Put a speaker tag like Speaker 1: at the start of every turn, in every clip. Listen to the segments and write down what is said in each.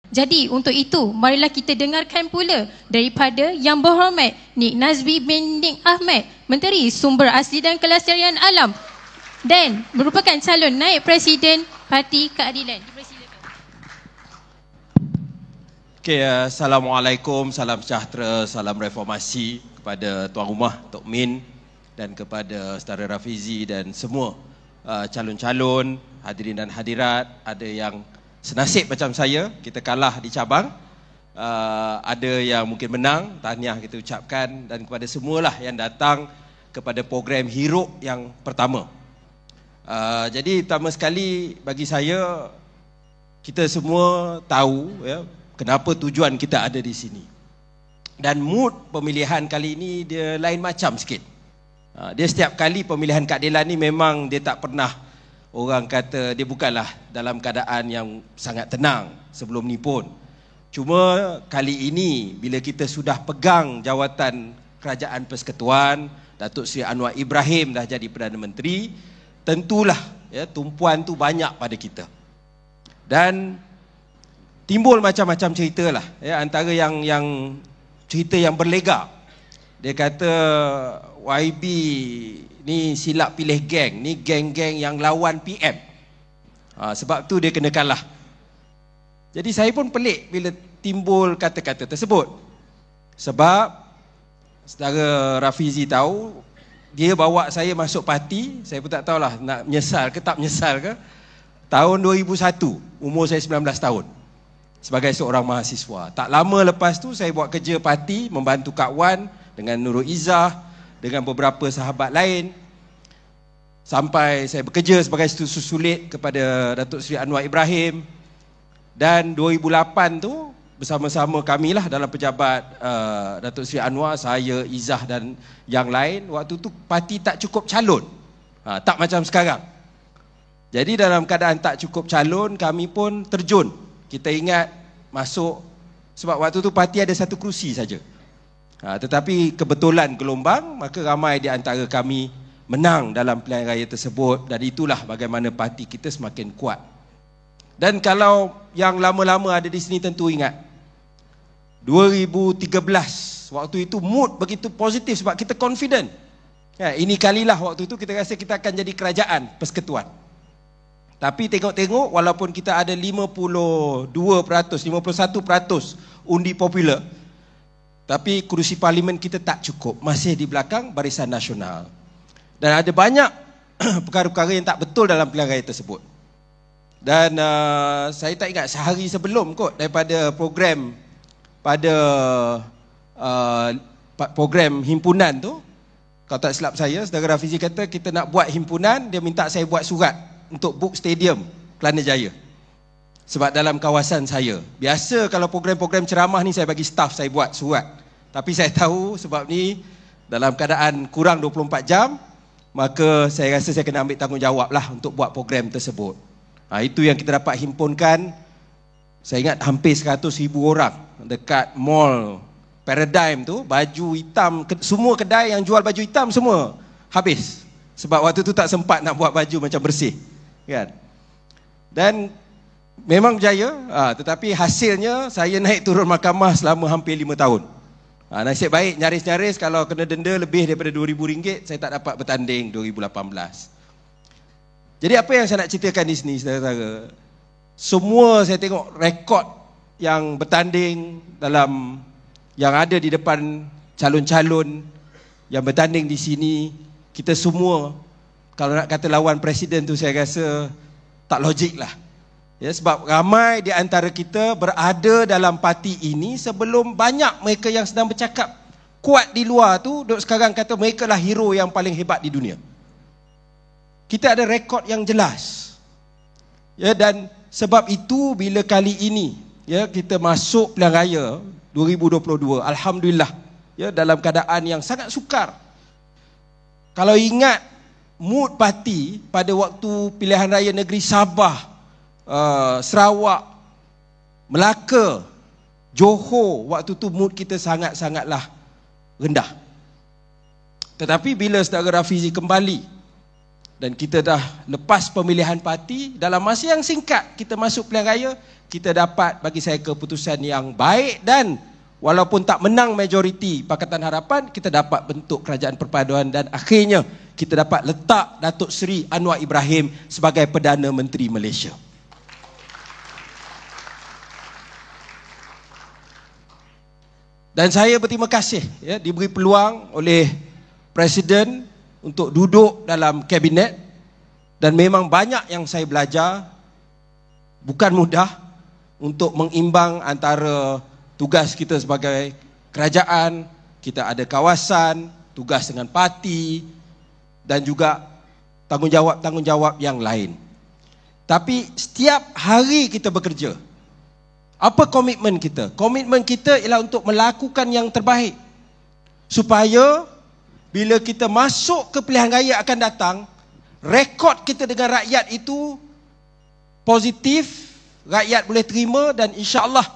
Speaker 1: Jadi untuk itu, marilah kita dengarkan pula daripada Yang Berhormat Nik Nazmi bin Nik Ahmad, Menteri Sumber Asli dan Kelestarian Alam dan merupakan calon naib Presiden Parti Keadilan. Dipersilakan.
Speaker 2: Okay, Assalamualaikum, salam sejahtera, salam reformasi kepada Tuan Rumah Tok Min dan kepada Saudara Rafizi dan semua calon-calon, hadirin dan hadirat. Ada yang senasib macam saya, kita kalah di cabang, ada yang mungkin menang, tahniah kita ucapkan, dan kepada semualah yang datang kepada program Hiruk yang pertama. Jadi pertama sekali bagi saya, kita semua tahu ya, kenapa tujuan kita ada di sini. Dan mood pemilihan kali ini dia lain macam sikit. Dia setiap kali pemilihan keadilan ni memang dia tak pernah, orang kata dia bukanlah dalam keadaan yang sangat tenang sebelum ni pun. Cuma kali ini bila kita sudah pegang jawatan Kerajaan Persekutuan, Datuk Seri Anwar Ibrahim dah jadi Perdana Menteri, tentulah ya, tumpuan tu banyak pada kita. Dan timbul macam-macam cerita lah ya, antara yang cerita yang berlega. Dia kata YB ni silap pilih geng, ni geng-geng yang lawan PM. Sebab tu dia kena kalah. Jadi saya pun pelik bila timbul kata-kata tersebut. Sebab saudara Rafizi tahu, dia bawa saya masuk parti, saya pun tak tahulah nak menyesal ke tak menyesal ke. Tahun 2001, umur saya 19 tahun. Sebagai seorang mahasiswa. Tak lama lepas tu saya buat kerja parti, membantu Kak Wan dengan Nurul Izzah, dengan beberapa sahabat lain. Sampai saya bekerja sebagai susulit kepada Datuk Seri Anwar Ibrahim. Dan 2008 tu bersama-sama kamilah dalam pejabat Datuk Seri Anwar, saya, Izzah dan yang lain. Waktu tu parti tak cukup calon. Tak macam sekarang. Jadi dalam keadaan tak cukup calon, kami pun terjun. Kita ingat masuk, sebab waktu tu parti ada satu kerusi saja. Tetapi kebetulan gelombang, maka ramai di antara kami menang dalam pilihan raya tersebut, dan itulah bagaimana parti kita semakin kuat. Dan kalau yang lama-lama ada di sini tentu ingat 2013, waktu itu mood begitu positif sebab kita confident. Ini kalilah waktu itu kita rasa kita akan jadi kerajaan persekutuan. Tapi tengok-tengok, walaupun kita ada 52%, 51% undi popular, tapi kerusi parlimen kita tak cukup, masih di belakang Barisan Nasional. Dan ada banyak perkara-perkara yang tak betul dalam pilihan raya tersebut. Dan saya tak ingat sehari sebelum kot daripada program, pada program himpunan tu, kalau tak silap saya, saudara Rafizi kata kita nak buat himpunan, dia minta saya buat surat untuk book stadium Kelana Jaya. Sebab dalam kawasan saya, biasa kalau program-program ceramah ni saya bagi staff saya buat surat. Tapi saya tahu sebab ni dalam keadaan kurang 24 jam, maka saya rasa saya kena ambil tanggungjawab lah untuk buat program tersebut. Itu yang kita dapat himpunkan. Saya ingat hampir 100,000 orang dekat mall Paradigm tu, baju hitam, semua kedai yang jual baju hitam semua habis. Sebab waktu tu tak sempat nak buat baju macam bersih, kan? Dan memang berjaya, tetapi hasilnya saya naik turun mahkamah selama hampir 5 tahun. Nasib baik, nyaris-nyaris kalau kena denda lebih daripada RM2,000, saya tak dapat bertanding 2018. Jadi apa yang saya nak ceritakan di sini, saudara-saudara, semua saya tengok rekod yang bertanding dalam, yang ada di depan calon-calon yang bertanding di sini, kita semua kalau nak kata lawan presiden tu saya rasa tak logik lah. Ya, sebab ramai di antara kita berada dalam parti ini sebelum banyak mereka yang sedang bercakap kuat di luar tu, duk sekarang kata mereka lah hero yang paling hebat di dunia. Kita ada rekod yang jelas. Ya, dan sebab itu bila kali ini ya kita masuk pilihan raya 2022, alhamdulillah ya dalam keadaan yang sangat sukar. Kalau ingat mood parti pada waktu pilihan raya negeri Sabah, Sarawak, Melaka, Johor, waktu tu mood kita sangat-sangatlah rendah. Tetapi bila saudara Rafizi kembali Dan kita dah lepas pemilihan parti, dalam masa yang singkat kita masuk pilihan raya, kita dapat bagi saya keputusan yang baik, dan walaupun tak menang majoriti Pakatan Harapan, kita dapat bentuk kerajaan perpaduan dan akhirnya kita dapat letak Datuk Seri Anwar Ibrahim sebagai Perdana Menteri Malaysia. Dan saya berterima kasih diberi peluang oleh Presiden untuk duduk dalam kabinet, dan memang banyak yang saya belajar. Bukan mudah untuk mengimbang antara tugas kita sebagai kerajaan, kita ada kawasan, tugas dengan parti, dan juga tanggungjawab-tanggungjawab yang lain. Tapi setiap hari kita bekerja, apa komitmen kita? Komitmen kita ialah untuk melakukan yang terbaik, supaya bila kita masuk ke pilihan raya akan datang, rekod kita dengan rakyat itu positif, rakyat boleh terima, dan insya-Allah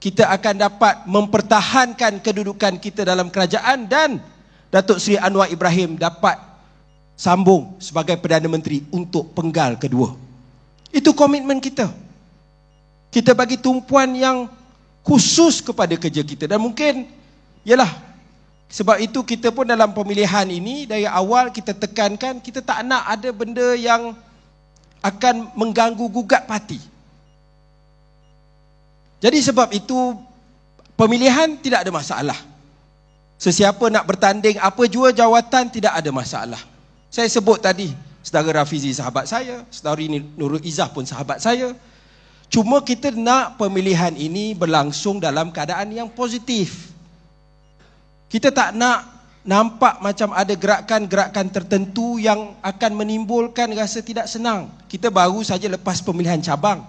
Speaker 2: kita akan dapat mempertahankan kedudukan kita dalam kerajaan, dan Datuk Seri Anwar Ibrahim dapat sambung sebagai Perdana Menteri untuk penggal kedua. Itu komitmen kita. Kita bagi tumpuan yang khusus kepada kerja kita, dan mungkin ialah sebab itu kita pun dalam pemilihan ini dari awal kita tekankan, kita tak nak ada benda yang akan mengganggu gugat parti. Jadi sebab itu pemilihan tidak ada masalah. Sesiapa nak bertanding apa jua jawatan tidak ada masalah. Saya sebut tadi, saudara Rafizi sahabat saya, saudari Nurul Izzah pun sahabat saya. Cuma kita nak pemilihan ini berlangsung dalam keadaan yang positif. Kita tak nak nampak macam ada gerakan-gerakan tertentu yang akan menimbulkan rasa tidak senang. Kita baru saja lepas pemilihan cabang.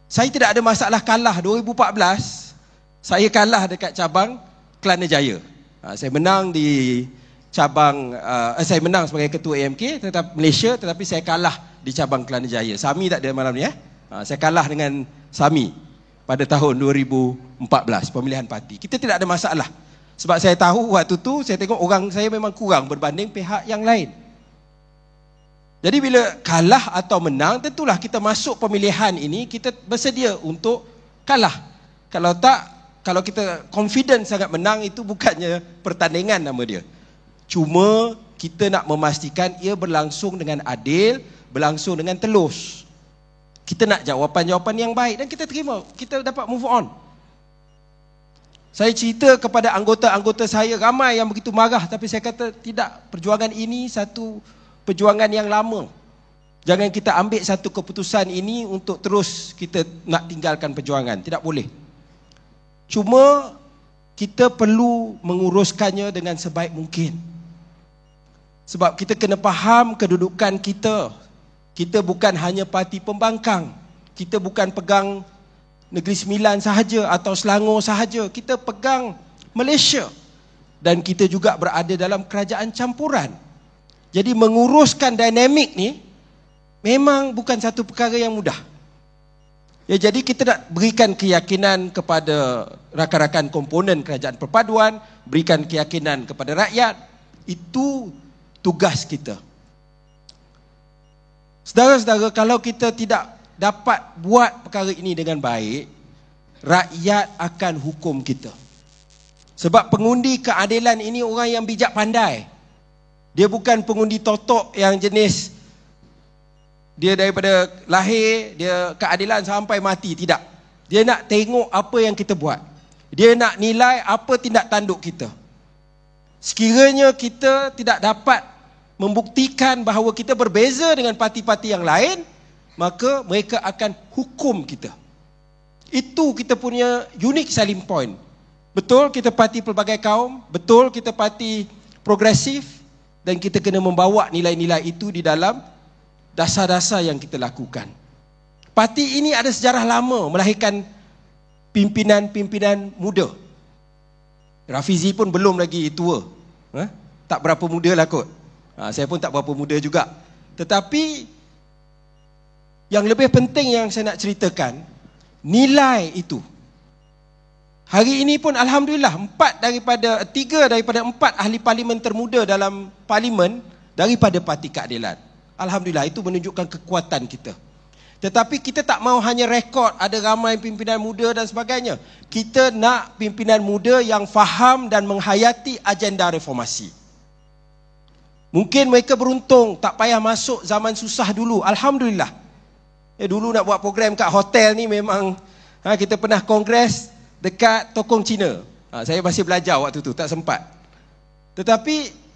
Speaker 2: Saya tidak ada masalah kalah 2014. Saya kalah dekat cabang Kelana Jaya. Saya menang di cabang, saya menang sebagai ketua AMK tetap Malaysia, tetapi saya kalah di cabang Kelana Jaya. Sami tak ada malam ni saya kalah dengan Sami pada tahun 2014 pemilihan parti. Kita tidak ada masalah. Sebab saya tahu waktu tu saya tengok orang saya memang kurang berbanding pihak yang lain. Jadi bila kalah atau menang, tentulah kita masuk pemilihan ini kita bersedia untuk kalah. Kalau tak, kalau kita confident sangat menang, itu bukannya pertandingan nama dia. Cuma kita nak memastikan ia berlangsung dengan adil, berlangsung dengan telus. Kita nak jawapan-jawapan yang baik dan kita terima, kita dapat move on. Saya cerita kepada anggota-anggota saya, ramai yang begitu marah, tapi saya kata tidak, perjuangan ini satu perjuangan yang lama. Jangan kita ambil satu keputusan ini untuk terus kita nak tinggalkan perjuangan, tidak boleh. Cuma kita perlu menguruskannya dengan sebaik mungkin. Sebab kita kena faham kedudukan kita. Kita bukan hanya parti pembangkang. Kita bukan pegang Negeri Sembilan sahaja atau Selangor sahaja. Kita pegang Malaysia. Dan kita juga berada dalam kerajaan campuran. Jadi menguruskan dinamik ni memang bukan satu perkara yang mudah. Ya, jadi kita nak berikan keyakinan kepada rakan-rakan komponen kerajaan perpaduan, berikan keyakinan kepada rakyat. Itu tugas kita. Saudara-saudara, kalau kita tidak dapat buat perkara ini dengan baik, rakyat akan hukum kita. Sebab pengundi keadilan ini orang yang bijak pandai. Dia bukan pengundi totok yang jenis dia daripada lahir, dia keadilan sampai mati. Tidak. Dia nak tengok apa yang kita buat. Dia nak nilai apa tindak tanduk kita. Sekiranya kita tidak dapat membuktikan bahawa kita berbeza dengan parti-parti yang lain, maka mereka akan hukum kita. Itu kita punya unique selling point. Betul kita parti pelbagai kaum, betul kita parti progresif, dan kita kena membawa nilai-nilai itu di dalam dasar-dasar yang kita lakukan. Parti ini ada sejarah lama melahirkan pimpinan-pimpinan muda. Rafizi pun belum lagi tua. Tak berapa muda lah kot. Saya pun tak berapa muda juga. Tetapi yang lebih penting yang saya nak ceritakan, nilai itu. Hari ini pun Alhamdulillah 3 daripada 4 ahli parlimen termuda dalam parlimen daripada Parti Keadilan. Alhamdulillah, itu menunjukkan kekuatan kita. Tetapi kita tak mahu hanya rekod ada ramai pimpinan muda dan sebagainya. Kita nak pimpinan muda yang faham dan menghayati agenda reformasi. Mungkin mereka beruntung tak payah masuk zaman susah dulu. Alhamdulillah. Dulu nak buat program kat hotel ni memang kita pernah kongres dekat Tokong Cina. Saya masih belajar waktu tu, tak sempat. Tetapi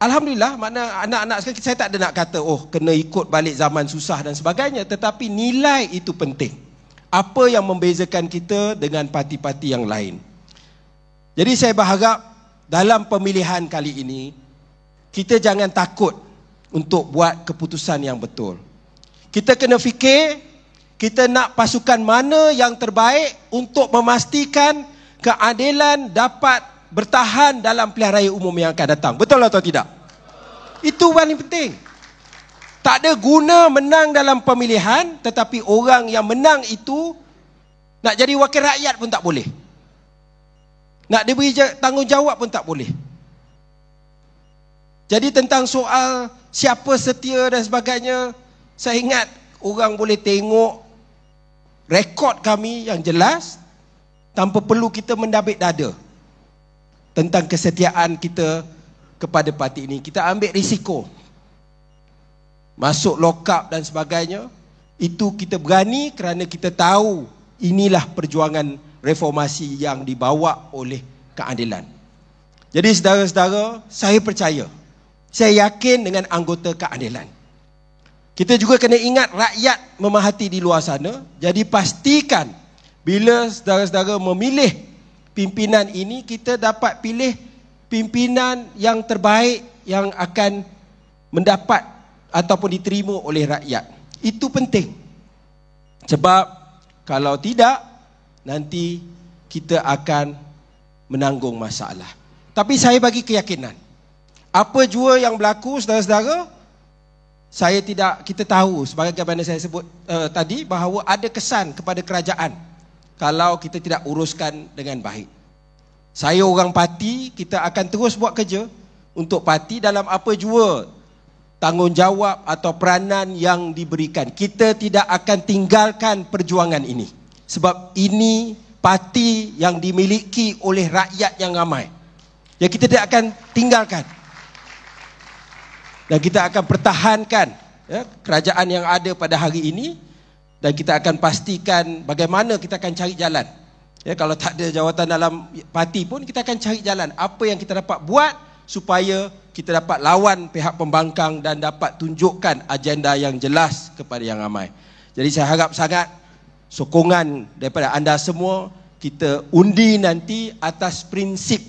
Speaker 2: Alhamdulillah, makna anak-anak sekarang saya tak ada nak kata kena ikut balik zaman susah dan sebagainya, tetapi nilai itu penting. Apa yang membezakan kita dengan parti-parti yang lain. Jadi saya berharap dalam pemilihan kali ini kita jangan takut untuk buat keputusan yang betul. Kita kena fikir kita nak pasukan mana yang terbaik untuk memastikan keadilan dapat bertahan dalam pilihan raya umum yang akan datang. Betul atau tidak? Itu paling penting. Tak ada guna menang dalam pemilihan, tetapi orang yang menang itu nak jadi wakil rakyat pun tak boleh. Nak diberi tanggungjawab pun tak boleh. Jadi tentang soal siapa setia dan sebagainya, saya ingat orang boleh tengok rekod kami yang jelas tanpa perlu kita mendabik dada tentang kesetiaan kita kepada parti ini. Kita ambil risiko masuk lock up dan sebagainya. Itu kita berani kerana kita tahu inilah perjuangan reformasi yang dibawa oleh keadilan. Jadi saudara-saudara, saya percaya, saya yakin dengan anggota keadilan. Kita juga kena ingat rakyat memerhati di luar sana. Jadi pastikan bila saudara-saudara memilih pimpinan ini, kita dapat pilih pimpinan yang terbaik yang akan mendapat ataupun diterima oleh rakyat. Itu penting. Sebab kalau tidak, nanti kita akan menanggung masalah. Tapi saya bagi keyakinan, apa jua yang berlaku saudara-saudara, kita tahu sebagaimana saya sebut tadi bahawa ada kesan kepada kerajaan kalau kita tidak uruskan dengan baik. Saya orang parti, kita akan terus buat kerja untuk parti dalam apa jua tanggungjawab atau peranan yang diberikan. Kita tidak akan tinggalkan perjuangan ini. Sebab ini parti yang dimiliki oleh rakyat yang ramai. Yang kita tidak akan tinggalkan. Dan kita akan pertahankan kerajaan yang ada pada hari ini. Dan kita akan pastikan bagaimana kita akan cari jalan. Kalau tak ada jawatan dalam parti pun, kita akan cari jalan. Apa yang kita dapat buat supaya kita dapat lawan pihak pembangkang dan dapat tunjukkan agenda yang jelas kepada yang ramai. Jadi saya harap sangat sokongan daripada anda semua. Kita undi nanti atas prinsip.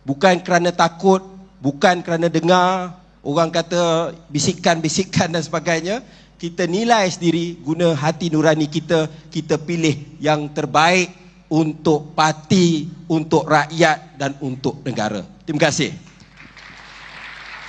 Speaker 2: Bukan kerana takut, bukan kerana dengar orang kata bisikan-bisikan dan sebagainya. Kita nilai sendiri, guna hati nurani kita, kita pilih yang terbaik untuk parti, untuk rakyat dan untuk negara. Terima kasih.